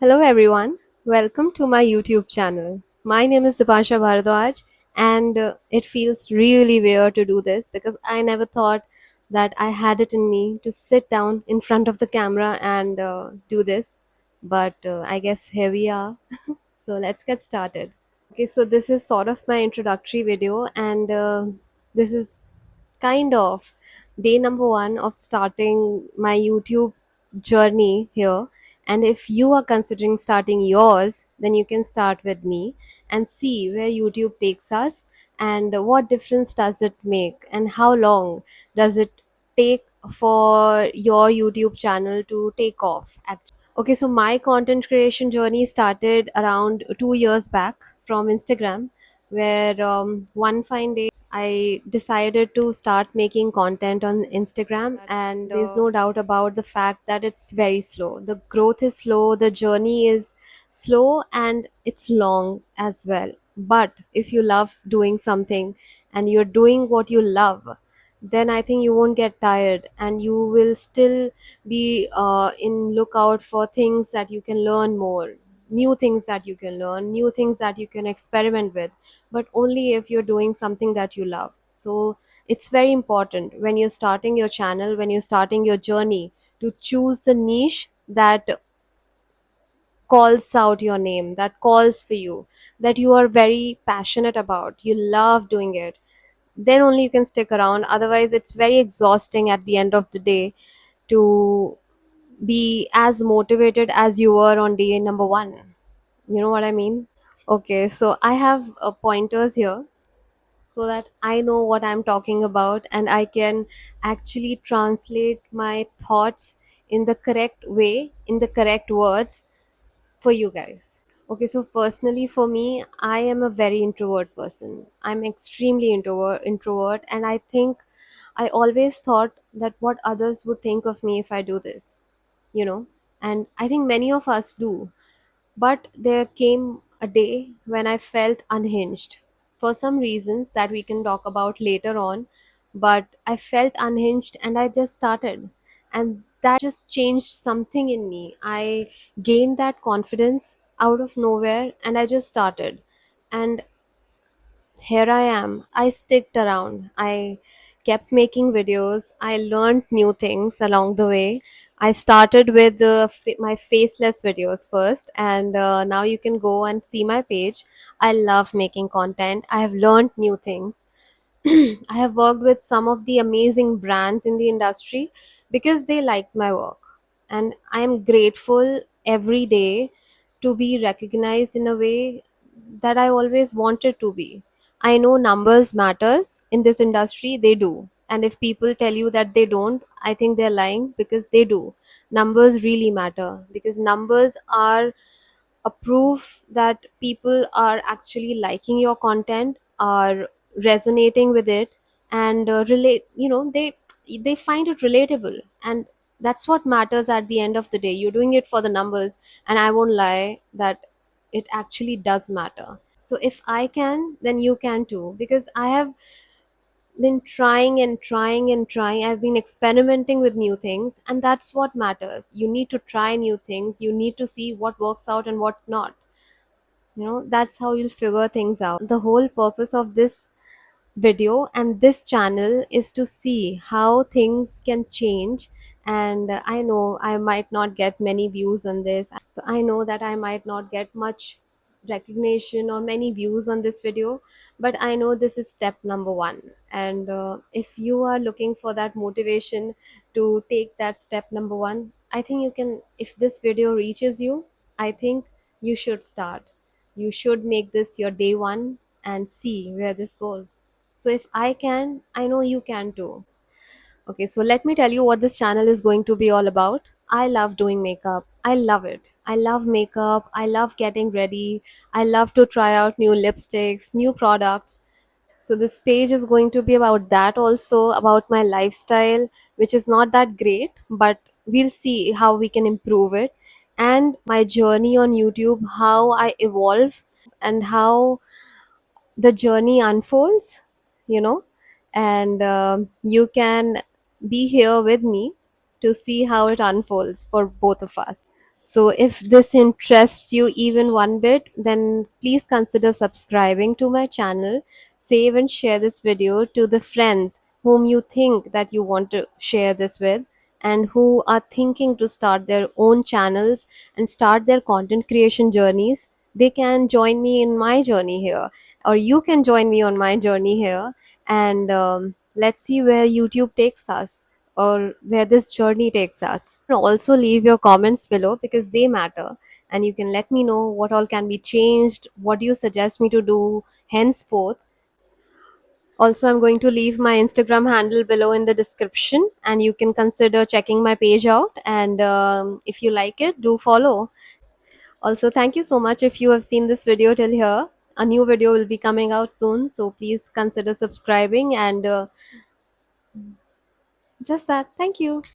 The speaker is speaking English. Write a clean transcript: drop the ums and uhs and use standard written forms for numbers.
Hello everyone, welcome to my YouTube channel. My name is Dipasha Bharadwaj and it feels really weird to do this because I never thought that I had it in me to sit down in front of the camera and do this. But I guess here we are. So let's get started. Okay, so this is sort of my introductory video, and this is kind of day number one of starting my YouTube journey here. And if you are considering starting yours, then you can start with me and see where YouTube takes us and what difference does it make and how long does it take for your YouTube channel to take off. Okay, so my content creation journey started around 2 years back from Instagram, where one fine day I decided to start making content on Instagram, and there's no doubt about the fact that it's very slow. The growth is slow, the journey is slow, and it's long as well. But if you love doing something and you're doing what you love, then I think you won't get tired and you will still be in lookout for things that you can learn more, new things that you can learn, new things that you can experiment with, but only if you're doing something that you love. So it's very important when you're starting your channel, when you're starting your journey, to choose the niche that calls out your name, that calls for you, that you are very passionate about, you love doing it. Then only you can stick around. Otherwise it's very exhausting at the end of the day to be as motivated as you were on day number one. You know what I mean? Okay, so I have pointers here so that I know what I'm talking about and I can actually translate my thoughts in the correct way, in the correct words for you guys. Okay, so personally for me, I am a very introvert person. I'm extremely introvert, and I think I always thought that what others would think of me if I do this, you know, and I think many of us do. But there came a day when I felt unhinged for some reasons that we can talk about later on. But I felt unhinged and I just started. And that just changed something in me. I gained that confidence out of nowhere and I just started. And here I am. I sticked around. I kept making videos. I learned new things along the way. I started with my faceless videos first, and now you can go and see my page. I love making content. I have learned new things. I have worked with some of the amazing brands in the industry because they liked my work. And I am grateful every day to be recognized in a way that I always wanted to be. I know numbers matters in this industry, they do. And if people tell you that they don't, I think they're lying because they do. Numbers really matter because numbers are a proof that people are actually liking your content, are resonating with it, and relate. They find it relatable, and that's what matters at the end of the day. You're doing it for the numbers, and I won't lie that it actually does matter. So if I can, then you can too, because I have been trying and trying and trying. I've been experimenting with new things, and that's what matters. You need to try new things, you need to see what works out and what not. That's how you'll figure things out. The whole purpose of this video and this channel is to see how things can change. And I know I might not get many views on this, so I know that I might not get much recognition or many views on this video, but I know this is step number one. And if you are looking for that motivation to take that step number one, I think you can. If this video reaches you, I think you should start. You should make this your day one and see where this goes. So if I can, I know you can too. Okay, so let me tell you what this channel is going to be all about. I love doing makeup. I love it. I love makeup. I love getting ready. I love to try out new lipsticks, new products. So this page is going to be about that also, about my lifestyle, which is not that great, but we'll see how we can improve it. And my journey on YouTube, how I evolve and how the journey unfolds, you know, and you can be here with me to see how it unfolds for both of us. So, if this interests you even one bit, then please consider subscribing to my channel. Save and share this video to the friends whom you think that you want to share this with, and who are thinking to start their own channels and start their content creation journeys. They can join me in my journey here, or you can join me on my journey here, and let's see where YouTube takes us, or where this journey takes us. Also, leave your comments below because they matter, and you can let me know what all can be changed, what do you suggest me to do henceforth. Also, I'm going to leave my Instagram handle below in the description, and you can consider checking my page out. And if you like it, do follow. Also, thank you so much if you have seen this video till here. A new video will be coming out soon, so please consider subscribing, and just that. Thank you.